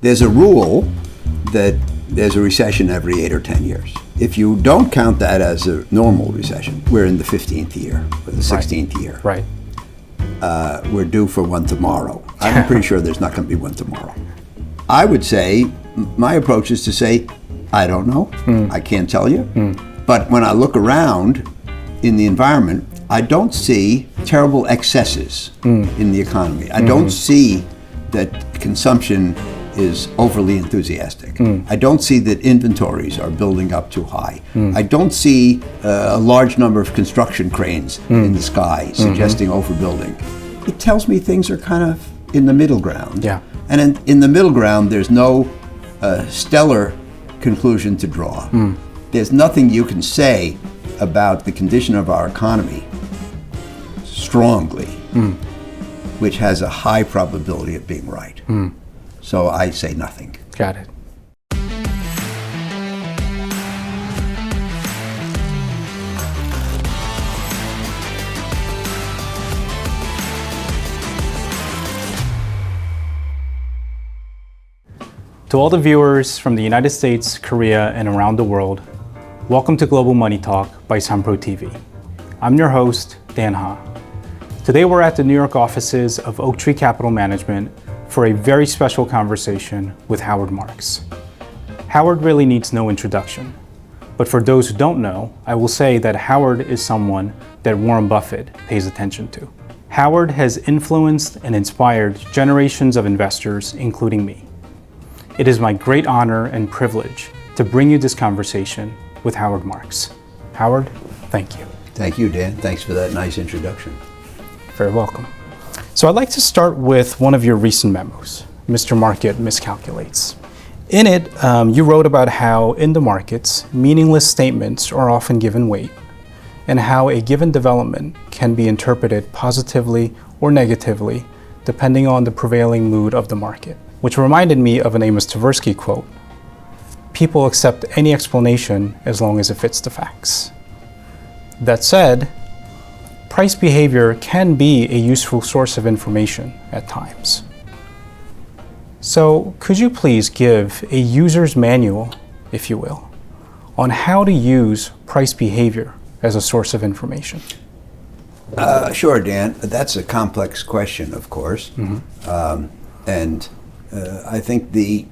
there's a rule that there's a recession every 8 or 10 years. If you don't count that as a normal recession, we're in the 15th year or the 16th year. Right. We're due for one tomorrow. I'm pretty sure there's not going to be one tomorrow. I would say, my approach is to say, I don't know. I can't tell you. But when I look around in the environment, I don't see terrible excesses in the economy. I don't see that consumption is overly enthusiastic. I don't see that inventories are building up too high. I don't see a large number of construction cranes in the sky suggesting overbuilding. It tells me things are kind of in the middle ground. Yeah. And in the middle ground, there's no stellar conclusion to draw. There's nothing you can say about the condition of our economy strongly, which has a high probability of being right. So I say nothing. Got it. To all the viewers from the United States, Korea, and around the world, welcome to Global Money Talk by SamProTV. I'm your host, Dan Ha. Today we're at the New York offices of Oaktree Capital Management for a very special conversation with Howard Marks. Howard really needs no introduction, but for those who don't know, I will say that Howard is someone that Warren Buffett pays attention to. Howard has influenced and inspired generations of investors, including me. It is my great honor and privilege to bring you this conversation with Howard Marks. Howard, thank you. Thank you, Dan. Thanks for that nice introduction. Very welcome. So I'd like to start with one of your recent memos, Mr. Market Miscalculates. In it, you wrote about how in the markets, meaningless statements are often given weight, and how a given development can be interpreted positively or negatively, depending on the prevailing mood of the market, which reminded me of an Amos Tversky quote, "People accept any explanation as long as it fits the facts." That said, price behavior can be a useful source of information at times. So could you please give a user's manual, if you will, on how to use price behavior as a source of information? Sure, Dan. That's a complex question, of course. And I think the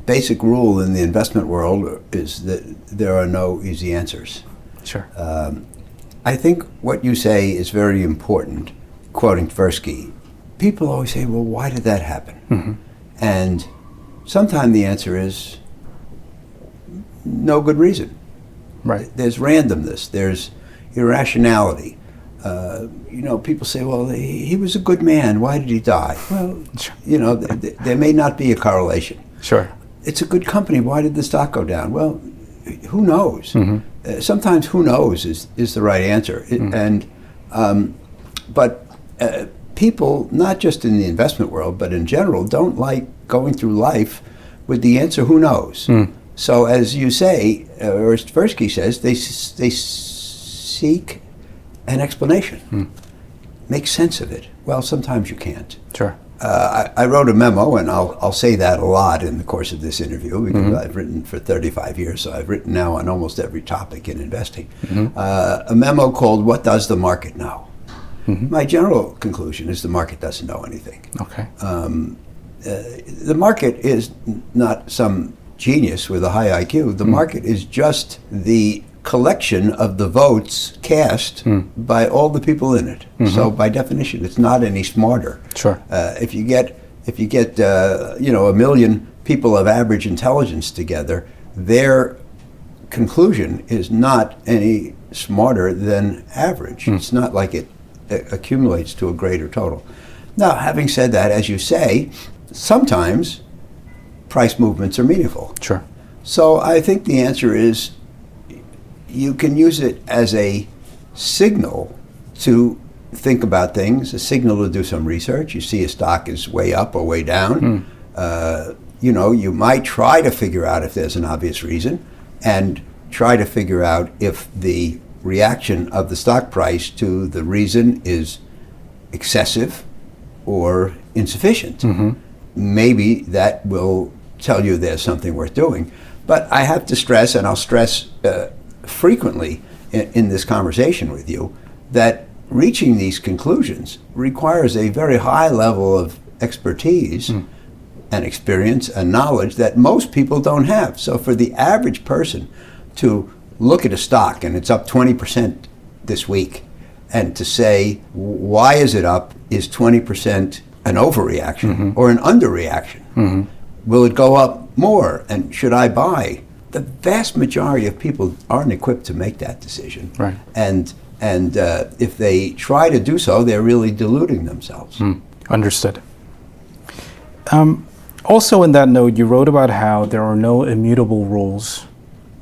basic rule in the investment world is that there are no easy answers. Sure. I think what you say is very important, quoting Tversky. People always say, well, why did that happen? And sometimes the answer is no good reason. Right. There's randomness, there's irrationality. People say, well, he was a good man, why did he die? Well, there may not be a correlation. Sure. It's a good company, why did the stock go down? Well, who knows? Sometimes who knows is the right answer. But people, not just in the investment world, but in general, don't like going through life with the answer who knows. So as you say, or as Tversky says, they seek an explanation. Make sense of it. Well, sometimes you can't. Sure. I wrote a memo, and I'll say that a lot in the course of this interview, because I've written for 35 years, so I've written now on almost every topic in investing. A memo called, What Does the Market Know? My general conclusion is the market doesn't know anything. Okay. The market is not some genius with a high IQ. The market is just the collection of the votes cast by all the people in it. So by definition, it's not any smarter. Sure. If you get a million people of average intelligence together, their conclusion is not any smarter than average. It's not like it accumulates to a greater total. Now, having said that, as you say, sometimes price movements are meaningful. Sure. So I think the answer is you can use it as a signal to think about things, a signal to do some research. You see a stock is way up or way down. You might try to figure out if there's an obvious reason, and try to figure out if the reaction of the stock price to the reason is excessive or insufficient. maybe that will tell you there's something worth doing. But I have to stress, and I'll stress frequently in this conversation with you, that reaching these conclusions requires a very high level of expertise and experience and knowledge that most people don't have. So for the average person to look at a stock and it's up 20% this week, and to say, why is it up? Is 20% an overreaction or an underreaction? Will it go up more? And should I buy? The vast majority of people aren't equipped to make that decision. Right. And if they try to do so, they're really deluding themselves. Understood. Also in that note, you wrote about how there are no immutable rules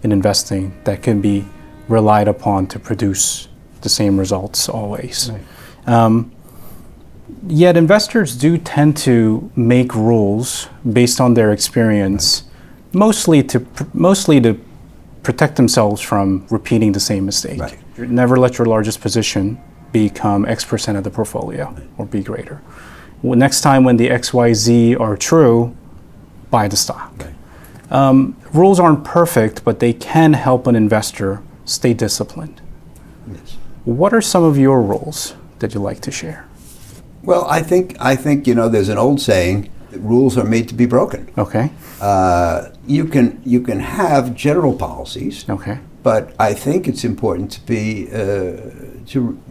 in investing that can be relied upon to produce the same results always. Right. Yet investors do tend to make rules based on their experience, mostly to protect themselves from repeating the same mistake. Right. Never let your largest position become X% of the portfolio or be greater. Well, next time when the XYZ are true, buy the stock. Right. Rules aren't perfect, but they can help an investor stay disciplined. Yes. What are some of your rules that you'd like to share? Well, I think there's an old saying that rules are made to be broken. Okay. You can have general policies. Okay. But I think it's important to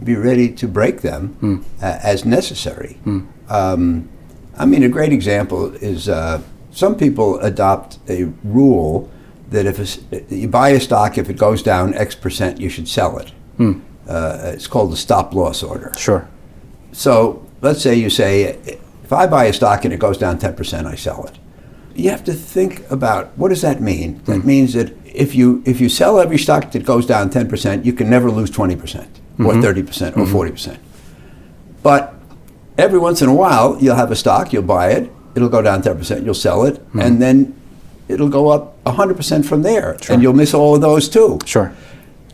be ready to break them as necessary. I mean, a great example is some people adopt a rule that if you buy a stock, if it goes down X%, you should sell it. It's called the stop loss order. Sure. So let's say you say, if I buy a stock and it goes down 10%, I sell it. You have to think about, what does that mean? That means that if you sell every stock that goes down 10%, you can never lose 20% or 30% or 40%. But every once in a while, you'll have a stock, you'll buy it, it'll go down 10%, you'll sell it, and then it'll go up 100% from there. Sure. And you'll miss all of those too. Sure.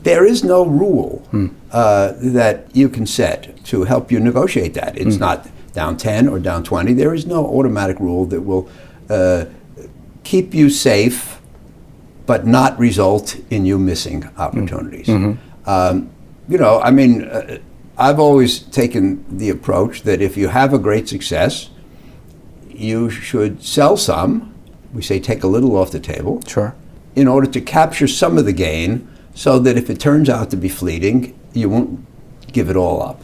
There is no rule that you can set to help you negotiate that. It's not down 10 or down 20. There is no automatic rule that will keep you safe but not result in you missing opportunities. I've always taken the approach that if you have a great success, you should sell some, we say take a little off the table, sure, in order to capture some of the gain, so that if it turns out to be fleeting, you won't give it all up.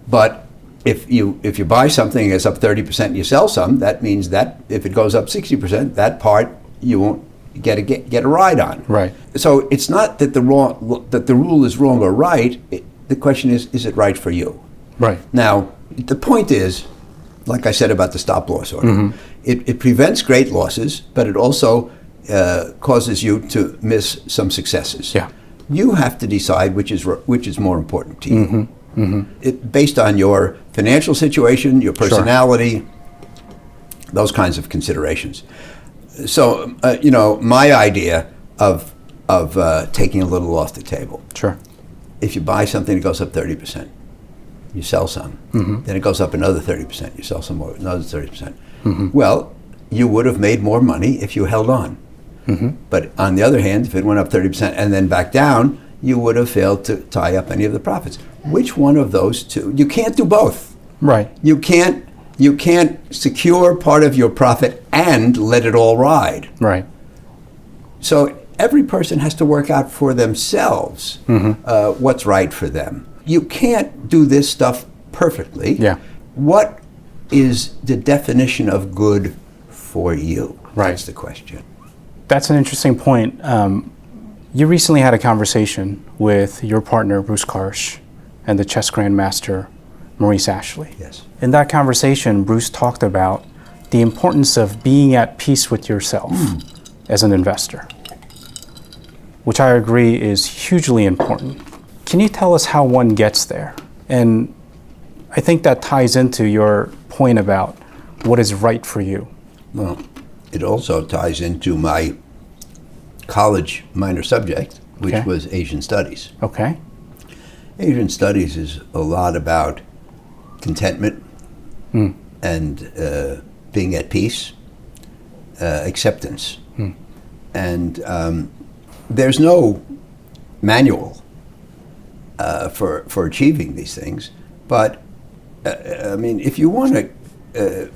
But if you buy something that's up 30% and you sell some, that means that if it goes up 60%, that part you won't get a ride on. Right. So it's not that the rule is wrong or right. The question is it right for you? Right. Now, the point is, like I said about the stop loss order, it prevents great losses, but it also causes you to miss some successes. Yeah. You have to decide which is more important to you. Based on your financial situation, your personality, those kinds of considerations. So, my idea of taking a little off the table. Sure. If you buy something that goes up 30%, you sell some. Then it goes up another 30%, you sell some more, another 30%. Well, you would have made more money if you held on. But on the other hand, if it went up 30% and then back down, you would have failed to tie up any of the profits. Which one of those two? You can't do both. Right. You can't secure part of your profit and let it all ride. Right. So every person has to work out for themselves what's right for them. You can't do this stuff perfectly. Yeah. What is the definition of good for you? Right. That's the question. That's an interesting point. You recently had a conversation with your partner, Bruce Karsh, and the chess grandmaster, Maurice Ashley. Yes. In that conversation, Bruce talked about the importance of being at peace with yourself as an investor, which I agree is hugely important. Can you tell us how one gets there? And I think that ties into your point about what is right for you. Well, it also ties into my college minor subject, which was Asian Studies. Okay. Asian Studies is a lot about contentment and being at peace, acceptance. And there's no manual for achieving these things. But, I mean, if you want to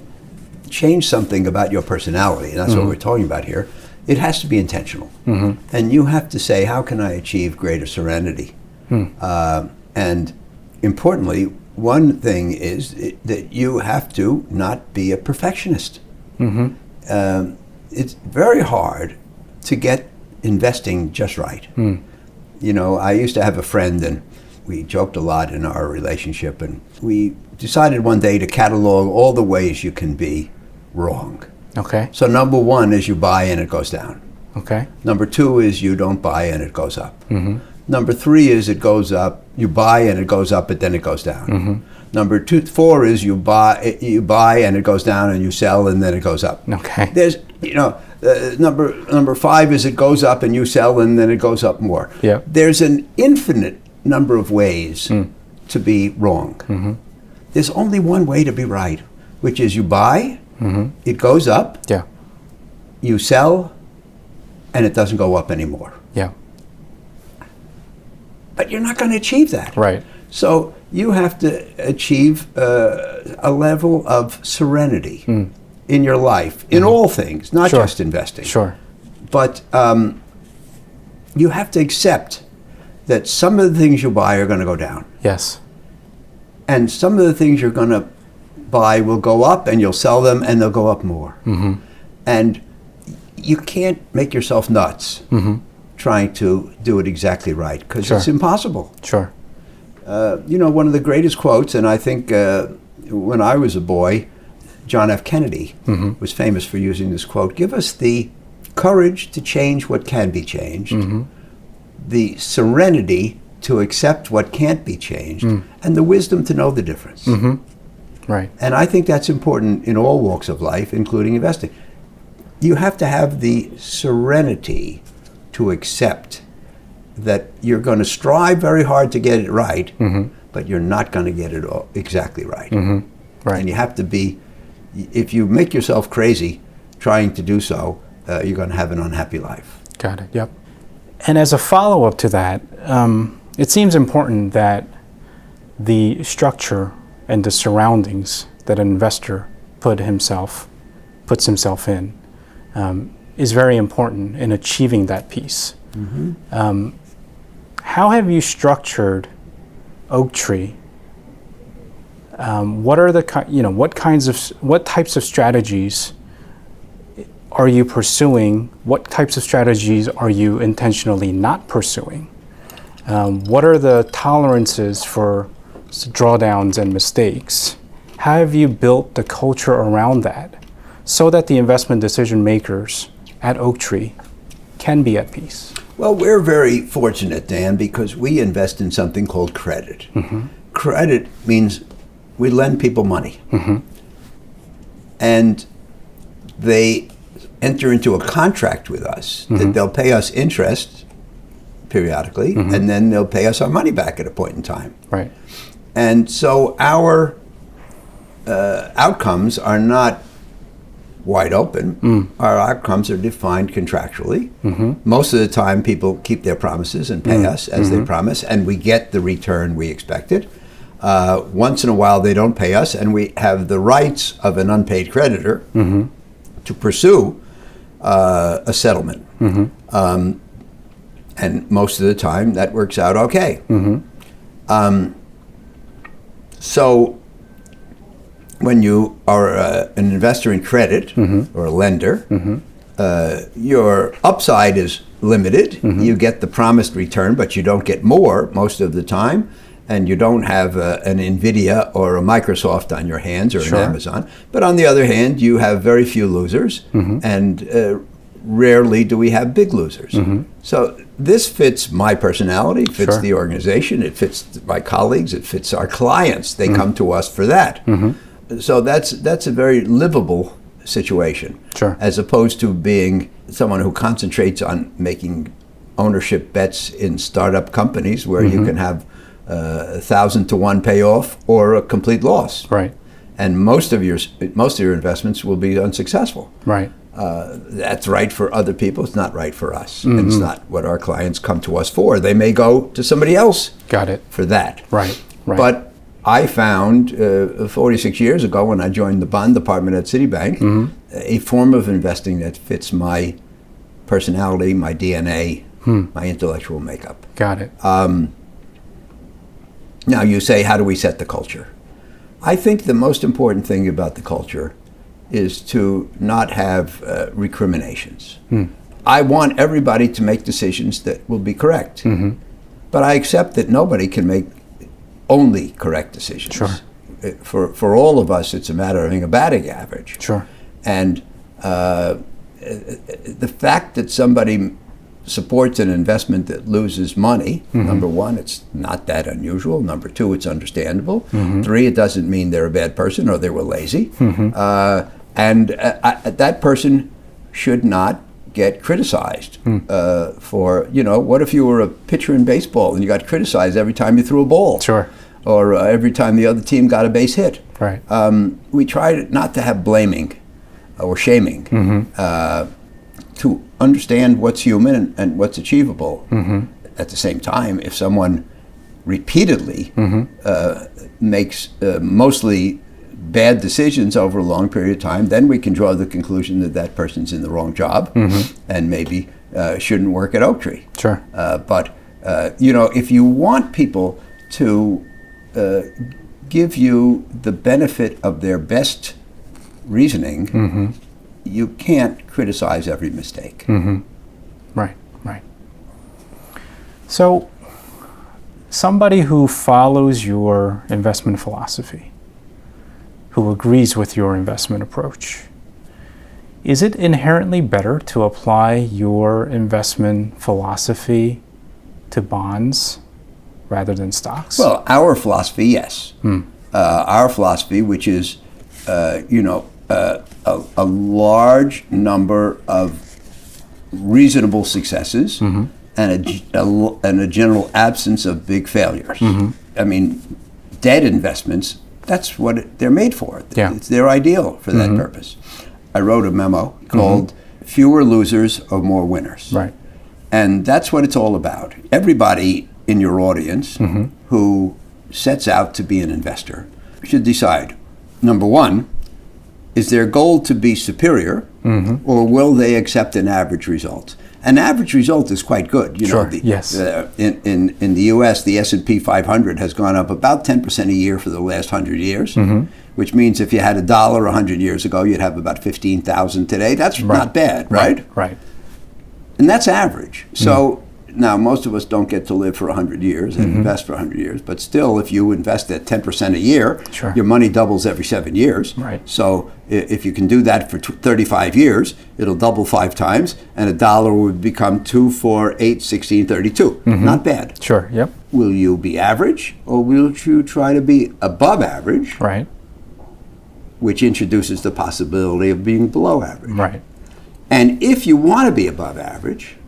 change something about your personality, and that's what we're talking about here, it has to be intentional. And you have to say, how can I achieve greater serenity? And importantly, one thing is that you have to not be a perfectionist. It's very hard to get investing just right. You know, I used to have a friend, and we joked a lot in our relationship, and we decided one day to catalog all the ways you can be wrong. Okay. So number one is you buy and it goes down. Okay. Number two is you don't buy and it goes up. Number three is it goes up, you buy and it goes up, but then it goes down. Number 4 is you buy and it goes down, and you sell and then it goes up. Okay. There's, you know, number 5 is it goes up and you sell and then it goes up more. Yeah. There's an infinite number of ways to be wrong. There's only one way to be right, which is you buy, it goes up, Yeah. you sell, and it doesn't go up anymore. Yeah. But you're not going to achieve that. Right. So you have to achieve a level of serenity in your life, in all things, not Sure. just investing. Sure. But you have to accept that some of the things you buy are going to go down. Yes. And some of the things you're going to buy will go up, and you'll sell them, and they'll go up more. And you can't make yourself nuts trying to do it exactly right, because Sure. it's impossible. Sure. You know, one of the greatest quotes, and I think when I was a boy, John F. Kennedy was famous for using this quote: give us the courage to change what can be changed, the serenity to accept what can't be changed, and the wisdom to know the difference. Right. And I think that's important in all walks of life, including investing. You have to have the serenity to accept that you're going to strive very hard to get it right, but you're not going to get it all exactly right. Right. And you have to be, if you make yourself crazy trying to do so, you're going to have an unhappy life. Got it. Yep. And as a follow-up to that, it seems important that the structure and the surroundings that an investor puts himself in is very important in achieving that peace. How have you structured Oaktree? What are the what types of strategies are you pursuing? What types of strategies are you intentionally not pursuing? What are the tolerances for drawdowns and mistakes? How have you built the culture around that so that the investment decision makers at Oaktree can be at peace? Well, we're very fortunate, Dan, because we invest in something called credit. Credit means we lend people money. And they enter into a contract with us that they'll pay us interest periodically, and then they'll pay us our money back at a point in time. Right. And so our outcomes are not wide open. Our outcomes are defined contractually. Most of the time, people keep their promises and pay us as they promise, and we get the return we expected. Once in a while, they don't pay us, and we have the rights of an unpaid creditor to pursue a settlement. And most of the time, that works out okay. So when you are an investor in credit or a lender, your upside is limited. You get the promised return, but you don't get more most of the time. And you don't have an NVIDIA or a Microsoft on your hands, or an Amazon. But on the other hand, you have very few losers, and rarely do we have big losers. So this fits my personality, fits the organization, it fits my colleagues, it fits our clients. They come to us for that. So that's a very livable situation, as opposed to being someone who concentrates on making ownership bets in startup companies where you can have 1,000 to 1 payoff or a complete loss. Right. and most of your investments will be unsuccessful. Right. That's right for other people. It's not right for us, and it's not what our clients come to us for. They may go to somebody else. Got it. For that. Right. Right. But I found 46 years ago when I joined the bond department at Citibank, a form of investing that fits my personality, my DNA, my intellectual makeup. Got it. Now you say, how do we set the culture? I think the most important thing about the culture is to not have recriminations. I want everybody to make decisions that will be correct. But I accept that nobody can make only correct decisions. Sure. For all of us, it's a matter of having a batting average. Sure. And the fact that somebody supports an investment that loses money, number one, it's not that unusual. Number two, it's understandable. Three, it doesn't mean they're a bad person or they were lazy. And that person should not get criticized for, what if you were a pitcher in baseball and you got criticized every time you threw a ball? Sure. Or every time the other team got a base hit. Right. We try not to have blaming or shaming, to understand what's human and what's achievable. At the same time, if someone repeatedly makes mostly bad decisions over a long period of time, then we can draw the conclusion that that person's in the wrong job and maybe shouldn't work at Oaktree. Sure. But if you want people to give you the benefit of their best reasoning, you can't criticize every mistake. Right, right. So, somebody who follows your investment philosophy, who agrees with your investment approach, is it inherently better to apply your investment philosophy to bonds rather than stocks? Well, our philosophy, yes. Our philosophy, which is, a large number of reasonable successes and a general absence of big failures. I mean, debt investments, that's what they're made for. Yeah. It's their ideal for that purpose. I wrote a memo called Fewer Losers or More Winners. Right. And that's what it's all about. Everybody in your audience who sets out to be an investor should decide, number one, is their goal to be superior, or will they accept an average result? An average result is quite good. Yes. In the U.S., the S&P 500 has gone up about 10% a year for the last 100 years, which means if you had $1 100 years ago, you'd have about 15,000 today. That's not bad, right? Right. And that's average. So now most of us don't get to live for 100 years and invest for 100 years, but still, if you invest at 10% a year, your money doubles every 7 years. Right. So if you can do that for 35 years, it'll double 5 times, and $1 would become 2, 4, 8, 16, 32. Not bad. Sure, yep. Will you be average, or will you try to be above average? Right. Which introduces the possibility of being below average. Right. And if you want to be above average,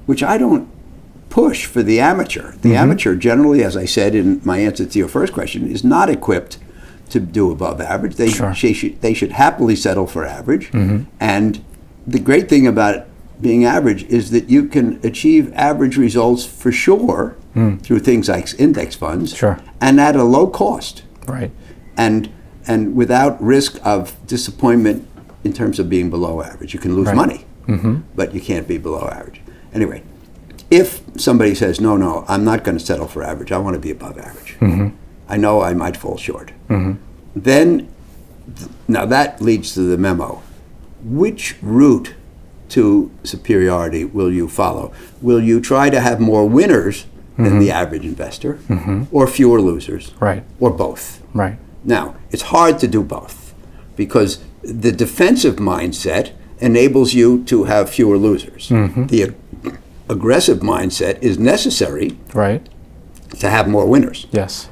which I don't push for the amateur. The amateur generally, as I said in my answer to your first question, is not equipped to do above average. They should happily settle for average. And the great thing about being average is that you can achieve average results for sure through things like index funds and at a low cost. Right. And without risk of disappointment in terms of being below average. You can lose money, but you can't be below average. Anyway, if somebody says, no, I'm not going to settle for average, I want to be above average. I know I might fall short. Then, now that leads to the memo. Which route to superiority will you follow? Will you try to have more winners than the average investor, or fewer losers, or both? Right. Now, it's hard to do both, because the defensive mindset enables you to have fewer losers. The aggressive mindset is necessary to have more winners. Yes.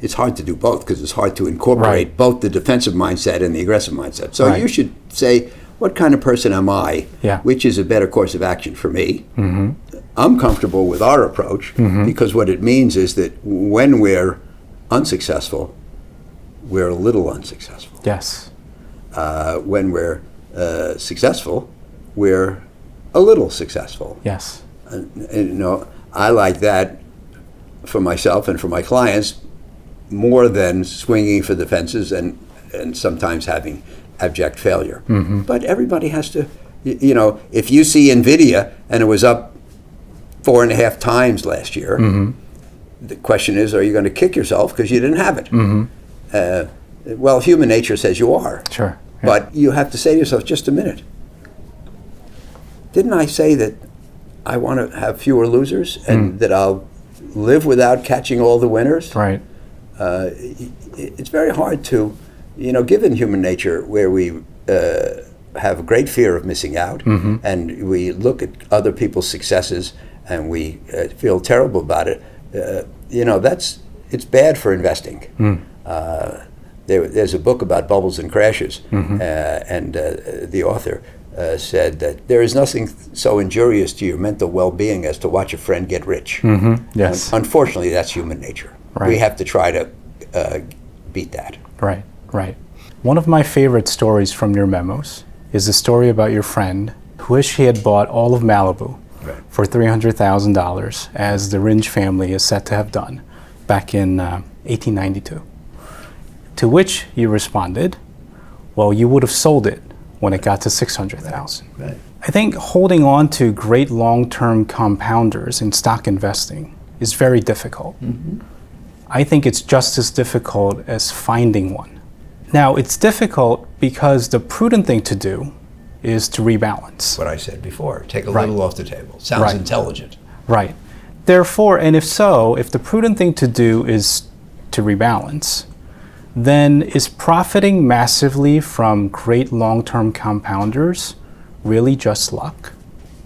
It's hard to do both because it's hard to incorporate both the defensive mindset and the aggressive mindset. So you should say, what kind of person am I? Which is a better course of action for me? I'm comfortable with our approach because what it means is that when we're unsuccessful, we're a little unsuccessful. Yes. When we're successful, we're a little successful. Yes. And, I like that for myself and for my clients more than swinging for the fences and sometimes having abject failure. Mm-hmm. But everybody has to, if you see NVIDIA and it was up 4.5 times last year, mm-hmm. the question is, are you going to kick yourself because you didn't have it? Mm-hmm. Well, human nature says you are. Sure. Yeah. But you have to say to yourself, just a minute. Didn't I say that I want to have fewer losers and that I'll live without catching all the winners? Right. It's very hard to, given human nature where we have a great fear of missing out, mm-hmm. and we look at other people's successes and we feel terrible about it, it's bad for investing. There's a book about bubbles and crashes, mm-hmm. And the author said that there is nothing so injurious to your mental well-being as to watch a friend get rich. Mm-hmm. Yes. Unfortunately, that's human nature. Right. We have to try to beat that. Right, right. One of my favorite stories from your memos is the story about your friend who wished he had bought all of Malibu for $300,000, as the Ringe family is said to have done back in 1892. To which you responded, well, you would have sold it when it got to $600,000. Right. I think holding on to great long-term compounders in stock investing is very difficult. Mm-hmm. I think it's just as difficult as finding one. Now, it's difficult because the prudent thing to do is to rebalance. What I said before, take a Right. little off the table. Sounds Right. intelligent. Right. Therefore, and if so, if the prudent thing to do is to rebalance, then is profiting massively from great long-term compounders really just luck?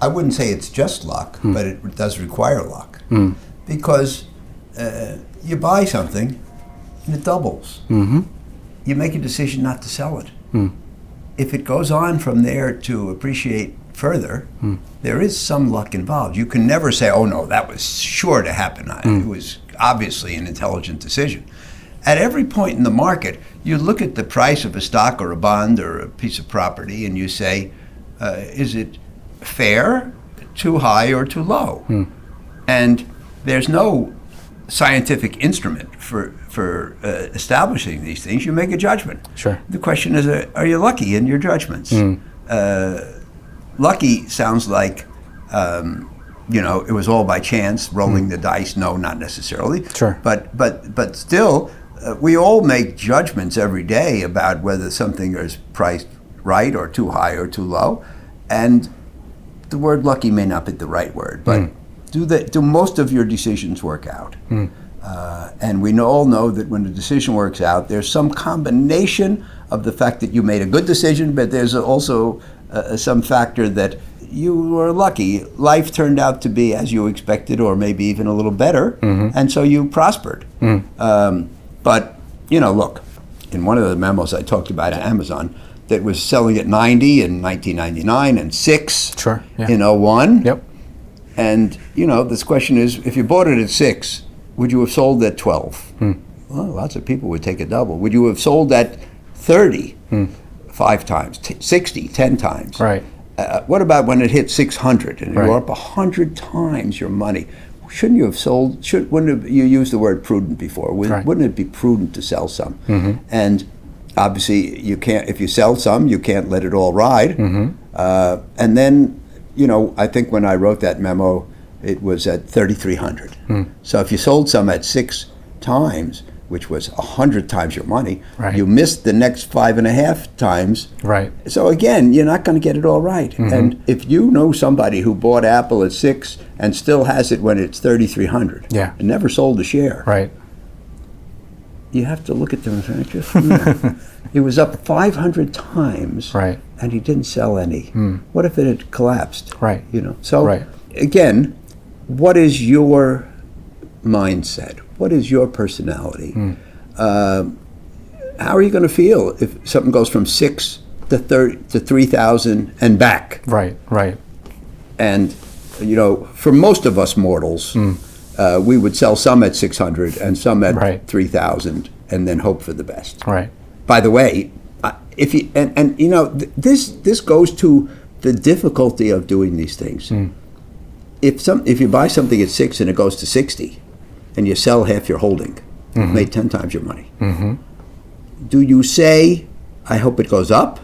I wouldn't say it's just luck, but it does require luck. Because you buy something and it doubles. Mm-hmm. You make a decision not to sell it. If it goes on from there to appreciate further, there is some luck involved. You can never say, oh no, that was sure to happen. It was obviously an intelligent decision. At every point in the market, you look at the price of a stock or a bond or a piece of property and you say, is it fair, too high, or too low? And there's no scientific instrument for establishing these things. You make a judgment. Sure. The question is, are you lucky in your judgments? Lucky sounds like, it was all by chance, rolling the dice. No, not necessarily. Sure. But still, we all make judgments every day about whether something is priced right or too high or too low. And the word lucky may not be the right word, but do most of your decisions work out? And we all know that when a decision works out, there's some combination of the fact that you made a good decision, but there's also some factor that you were lucky. Life turned out to be as you expected, or maybe even a little better, and so you prospered. But, look, in one of the memos I talked about Amazon that was selling at 90 in 1999 and 6 Sure, yeah. in 01. Yep. And, this question is, if you bought it at 6, would you have sold at 12? Well, lots of people would take a double. Would you have sold at 30 5 times, 60 10 times? Right. What about when it hit 600 and Right. you're up 100 times your money? Shouldn't you have sold? Wouldn't you used the word prudent before? Right. Wouldn't it be prudent to sell some? And obviously, you can't. If you sell some, you can't let it all ride. And then, I think when I wrote that memo, it was at 3,300. So if you sold some at 6 times, which was 100 times your money, Right. you missed the next 5.5 times. Right. So again, you're not going to get it all right. And if you know somebody who bought Apple at 6 and still has it when it's 3,300, Yeah. and never sold a share, Right. you have to look at them and say, just a minute. It was up 500 times, Right. and he didn't sell any. What if it had collapsed? Right. So Right. again, what is your mindset? What is your personality? How are you going to feel if something goes from 6 to 3,000 and back? Right. Right. And for most of us mortals, we would sell some at 600 and some at Right. 3,000 and then hope for the best. Right. By the way, if you and you know this goes to the difficulty of doing these things. If you buy something at 6 and it goes to 60, and you sell half your holding, you've made 10 times your money. Do you say, I hope it goes up,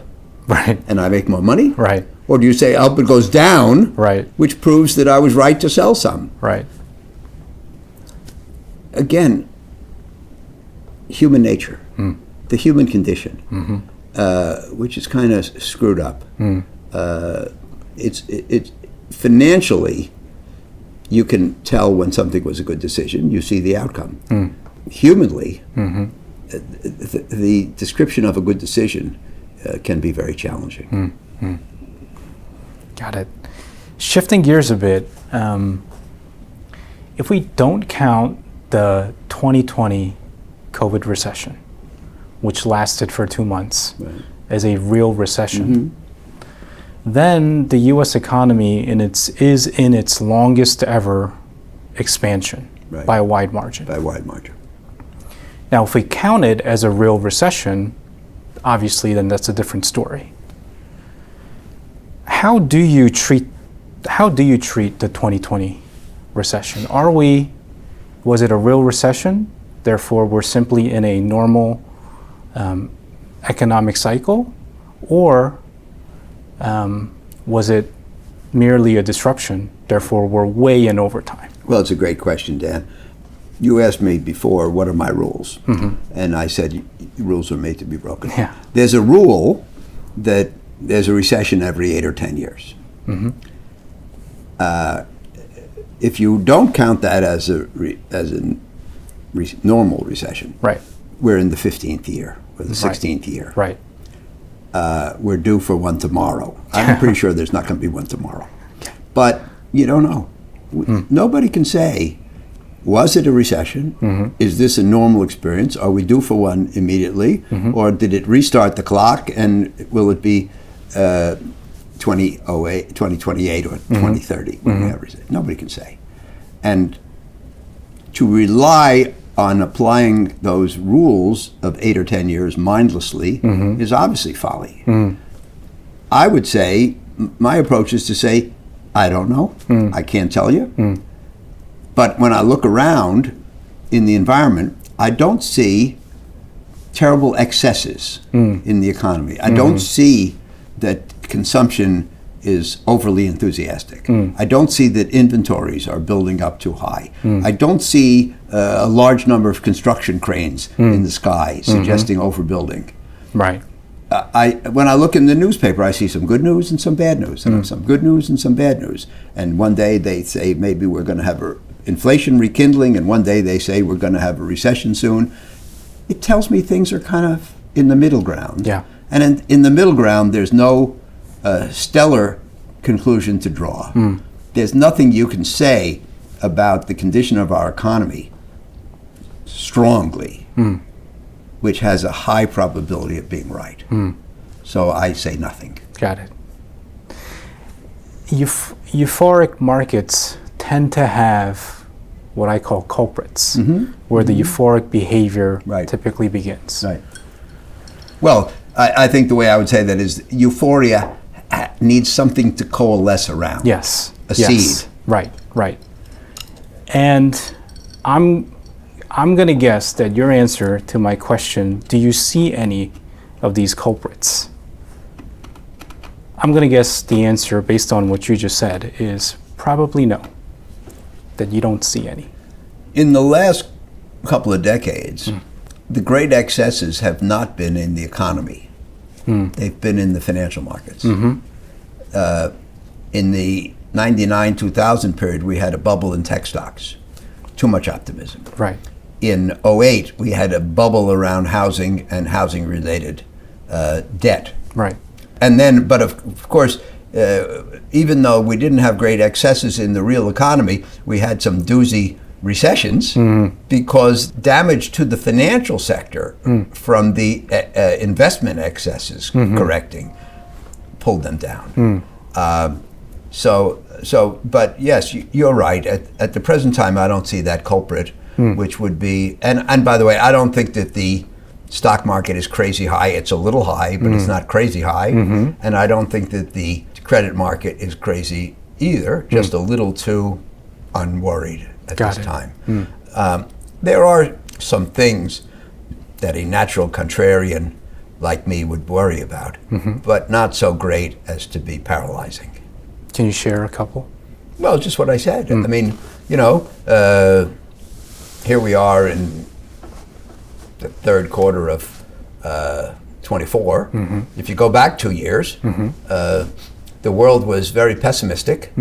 Right. and I make more money? Right. Or do you say, I hope it goes down, Right. which proves that I was right to sell some? Right. Again, human nature, the human condition, which is kind of screwed up. It's financially, you can tell when something was a good decision. You see the outcome. Humanly, the description of a good decision can be very challenging. Got it. Shifting gears a bit, if we don't count the 2020 COVID recession, which lasted for 2 months, as a real recession, then the U.S. economy is in its longest ever expansion by a wide margin. By a wide margin. Now, if we count it as a real recession, obviously, then that's a different story. How do you treat the 2020 recession? Was it a real recession? Therefore, we're simply in a normal economic cycle, or was it merely a disruption? Therefore, we're way in overtime. Well, it's a great question, Dan. You asked me before, what are my rules? And I said, rules are made to be broken. Yeah. There's a rule that there's a recession every 8 or 10 years. If you don't count that as a normal recession, Right. we're in the 15th year or the 16th year. Right. We're due for one tomorrow. I'm pretty sure there's not going to be one tomorrow. But you don't know. Nobody can say, was it a recession? Is this a normal experience? Are we due for one immediately? Or did it restart the clock, and will it be 2028 or 2030? Nobody can say. And to rely on applying those rules of 8 or 10 years mindlessly is obviously folly. I would say, my approach is to say, I don't know. I can't tell you. But when I look around in the environment, I don't see terrible excesses in the economy. I don't see that consumption is overly enthusiastic. I don't see that inventories are building up too high. I don't see a large number of construction cranes in the sky suggesting overbuilding. Right. When I look in the newspaper, I see some good news and some bad news, and some good news and some bad news. And one day they say maybe we're going to have inflation rekindling, and one day they say we're going to have a recession soon. It tells me things are kind of in the middle ground. Yeah. And in the middle ground, there's no stellar conclusion to draw. There's nothing you can say about the condition of our economy strongly, which has a high probability of being right. So I say nothing. Got it. Euphoric markets tend to have what I call culprits, where the euphoric behavior typically begins. Right. Well, I think the way I would say that is euphoria needs something to coalesce around. Yes. A seed. Right. And I'm going to guess that your answer to my question, do you see any of these culprits? I'm going to guess the answer, based on what you just said, is probably no, that you don't see any. In the last couple of decades, the great excesses have not been in the economy. They've been in the financial markets. In the 99-2000 period, we had a bubble in tech stocks. Too much optimism. Right. In 2008, we had a bubble around housing and housing-related debt. Right. And then, but of course, even though we didn't have great excesses in the real economy, we had some doozy recessions because damage to the financial sector from the investment excesses correcting pulled them down. But yes, you're right. At the present time, I don't see that culprit. which would be, and by the way, I don't think that the stock market is crazy high. It's a little high, but it's not crazy high. And I don't think that the credit market is crazy either, just a little too unworried at this time. There are some things that a natural contrarian like me would worry about, but not so great as to be paralyzing. Can you share a couple? Well, just what I said. I mean, here we are in the third quarter of 24. If you go back 2 years, the world was very pessimistic,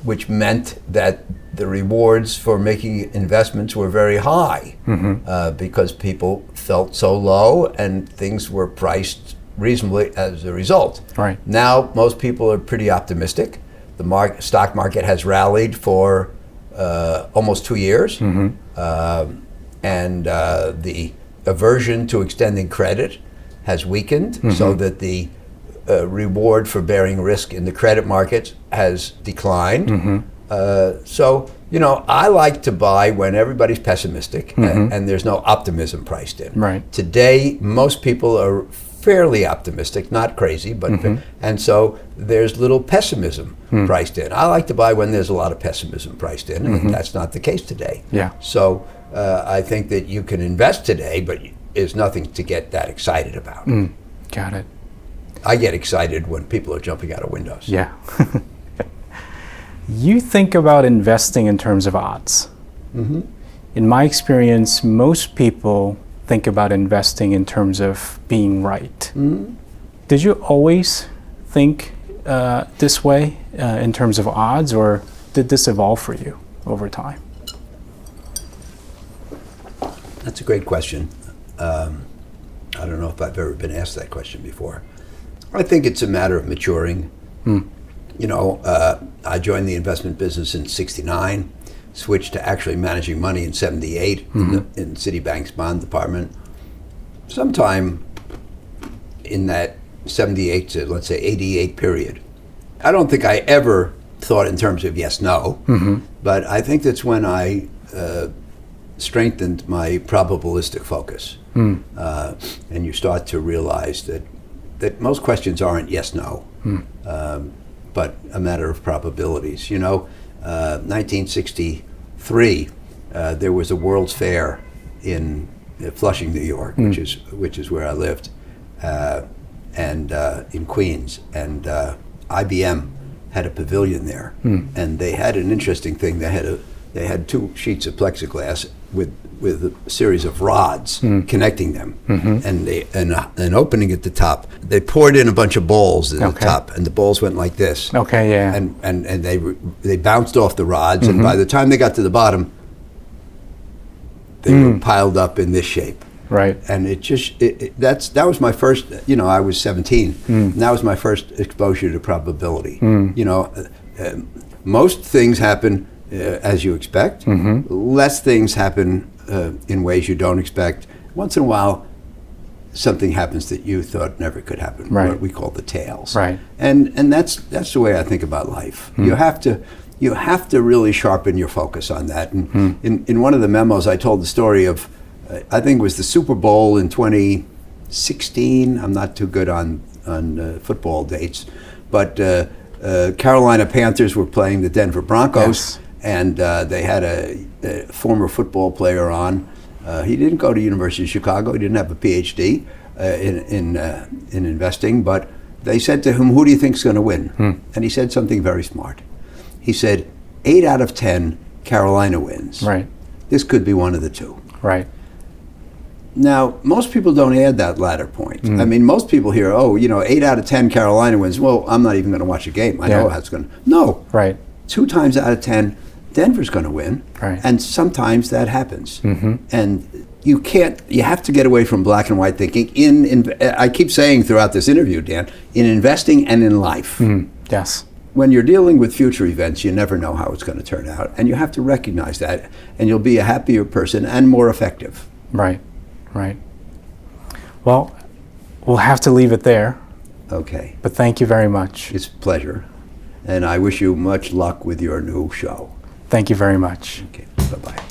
which meant that the rewards for making investments were very high because people felt so low and things were priced reasonably as a result. Right. Now, most people are pretty optimistic. The stock market has rallied for almost 2 years, and the aversion to extending credit has weakened so that the reward for bearing risk in the credit markets has declined. So, I like to buy when everybody's pessimistic and there's no optimism priced in. Right. Today, most people are fairly optimistic, not crazy, but and so there's little pessimism priced in. I like to buy when there's a lot of pessimism priced in, and that's not the case today. Yeah. So I think that you can invest today, but there's nothing to get that excited about. Got it. I get excited when people are jumping out of windows. Yeah. You think about investing in terms of odds. In my experience, most people think about investing in terms of being right. Did you always think this way in terms of odds, or did this evolve for you over time? That's a great question. I don't know if I've ever been asked that question before. I think it's a matter of maturing. I joined the investment business in '69, switched to actually managing money in '78 in Citibank's bond department. Sometime in that '78 to, let's say, '88 period. I don't think I ever thought in terms of yes, no, but I think that's when I strengthened my probabilistic focus. And you start to realize that most questions aren't yes, no, but a matter of probabilities. 1963, there was a World's Fair in Flushing, New York, which is where I lived, and in Queens, and IBM had a pavilion there, and they had an interesting thing. They had 2 sheets of plexiglass with a series of rods connecting them, and an opening at the top. They poured in a bunch of balls at the top, and the balls went like this. Okay, yeah. And they bounced off the rods, and by the time they got to the bottom, they were piled up in this shape. Right. And that was my first. I was 17. And that was my first exposure to probability. Most things happen as you expect. Less things happen in ways you don't expect. Once in a while, something happens that you thought never could happen. Right. What we call the tails. Right. And that's the way I think about life. You have to really sharpen your focus on that. And in one of the memos, I told the story of, I think it was the Super Bowl in 2016. I'm not too good on football dates, but Carolina Panthers were playing the Denver Broncos. Yes. And they had a former football player on. He didn't go to University of Chicago. He didn't have a PhD in investing. But they said to him, "Who do you think's going to win?" And he said something very smart. He said, 8 out of 10, Carolina wins. Right. This could be one of the 2. Right. Now, most people don't add that latter point. I mean, most people hear, 8 out of 10, Carolina wins. Well, I'm not even going to watch a game. I know how it's going to. No. Right. 2 times out of 10, Denver's going to win, right. And sometimes that happens. And you have to get away from black and white thinking. I keep saying throughout this interview, Dan, in investing and in life. Yes. When you're dealing with future events, you never know how it's going to turn out, and you have to recognize that, and you'll be a happier person and more effective. Right, right. Well, we'll have to leave it there. Okay. But thank you very much. It's a pleasure, and I wish you much luck with your new show. Thank you very much. Okay, bye-bye.